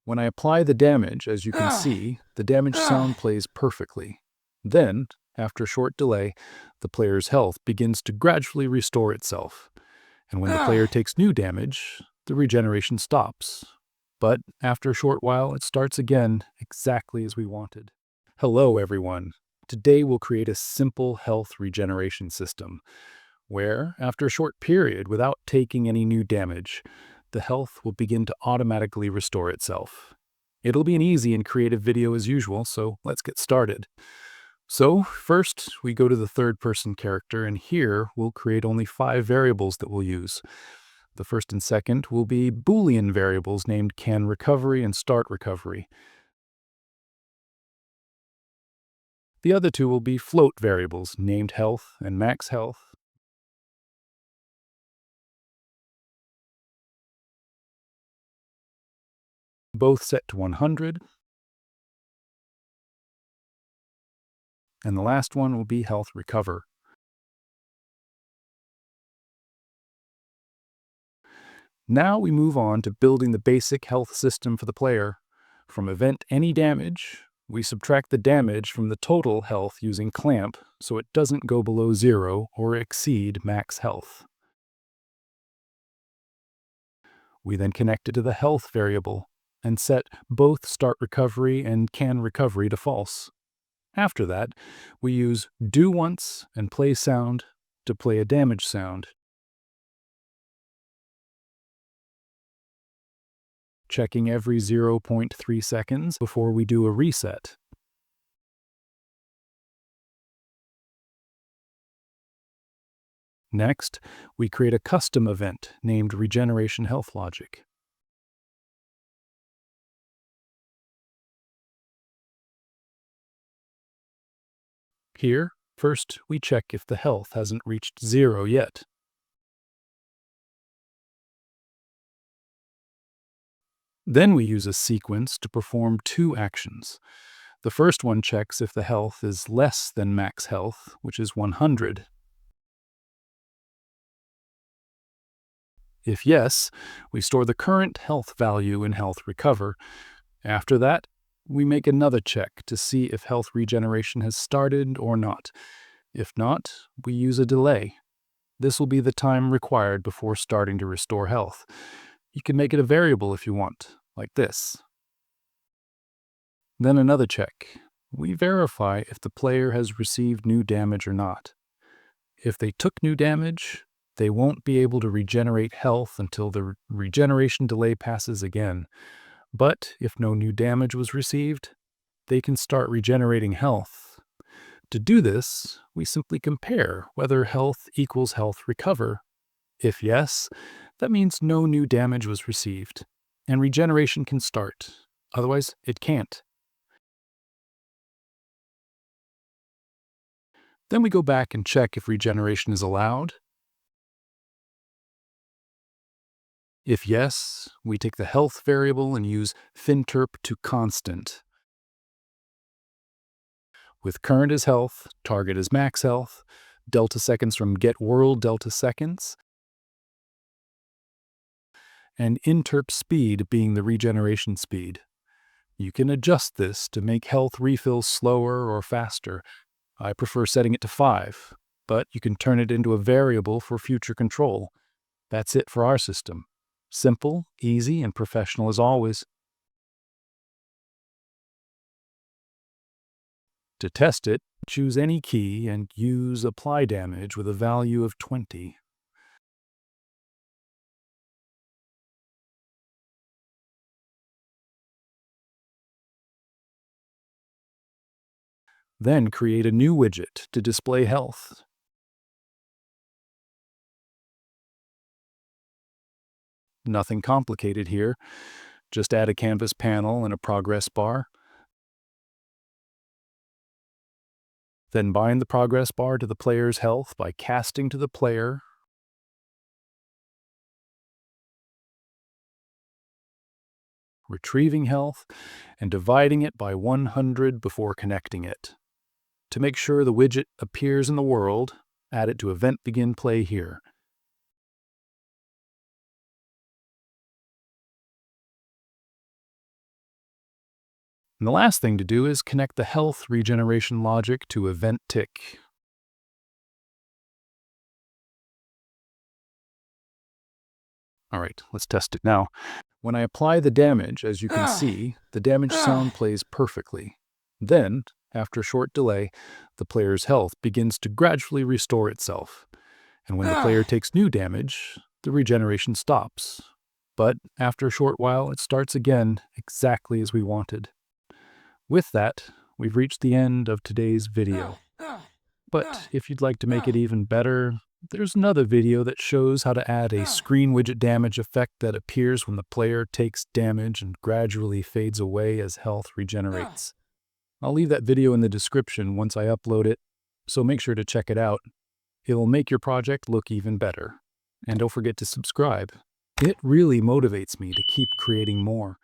When I apply the damage, as you can see, the damage sound plays perfectly. Then, after a short delay, the player's health begins to gradually restore itself. And when the player takes new damage, the regeneration stops. But after a short while, it starts again exactly as we wanted. Hello, everyone. Today we'll create a simple health regeneration system where, after a short period without taking any new damage, the health will begin to automatically restore itself. It'll be an easy and creative video as usual, so let's get started. So first, we go to the third-person character, and here we'll create only 5 variables that we'll use. The first and second will be Boolean variables named canRecovery and startRecovery. The other 2 will be float variables named health and max health. Both set to 100. And the last one will be health recover. Now we move on to building the basic health system for the player. From event any damage, we subtract the damage from the total health using clamp so it doesn't go below 0 or exceed max health. We then connect it to the health variable and set both start recovery and can recovery to false. After that, we use do once and play sound to play a damage sound. Checking every 0.3 seconds before we do a reset. Next, we create a custom event named Regeneration Health Logic. Here, first we check if the health hasn't reached 0 yet. Then we use a sequence to perform 2 actions. The first one checks if the health is less than max health, which is 100. If yes, we store the current health value in health recover. After that, we make another check to see if health regeneration has started or not. If not, we use a delay. This will be the time required before starting to restore health. You can make it a variable if you want, like this. Then another check. We verify if the player has received new damage or not. If they took new damage, they won't be able to regenerate health until the regeneration delay passes again. But if no new damage was received, they can start regenerating health. To do this, we simply compare whether health equals health recover. If yes, that means no new damage was received, and regeneration can start. Otherwise, it can't. Then we go back and check if regeneration is allowed. If yes, we take the health variable and use FInterpToConstant. With current as health, target as max health, delta seconds from getWorld delta seconds, and interp speed being the regeneration speed. You can adjust this to make health refills slower or faster. I prefer setting it to 5, but you can turn it into a variable for future control. That's it for our system. Simple, easy, and professional as always. To test it, choose any key and use Apply Damage with a value of 20. Then create a new widget to display health. Nothing complicated here. Just add a canvas panel and a progress bar. Then bind the progress bar to the player's health by casting to the player, retrieving health, and dividing it by 100 before connecting it. To make sure the widget appears in the world, add it to Event Begin Play here. And the last thing to do is connect the health regeneration logic to event tick. All right, let's test it now. When I apply the damage, as you can see, the damage sound plays perfectly. Then, after a short delay, the player's health begins to gradually restore itself. And when the player takes new damage, the regeneration stops. But after a short while, it starts again exactly as we wanted. With that, we've reached the end of today's video. But if you'd like to make it even better, there's another video that shows how to add a screen widget damage effect that appears when the player takes damage and gradually fades away as health regenerates. I'll leave that video in the description once I upload it, so make sure to check it out. It'll make your project look even better. And don't forget to subscribe. It really motivates me to keep creating more.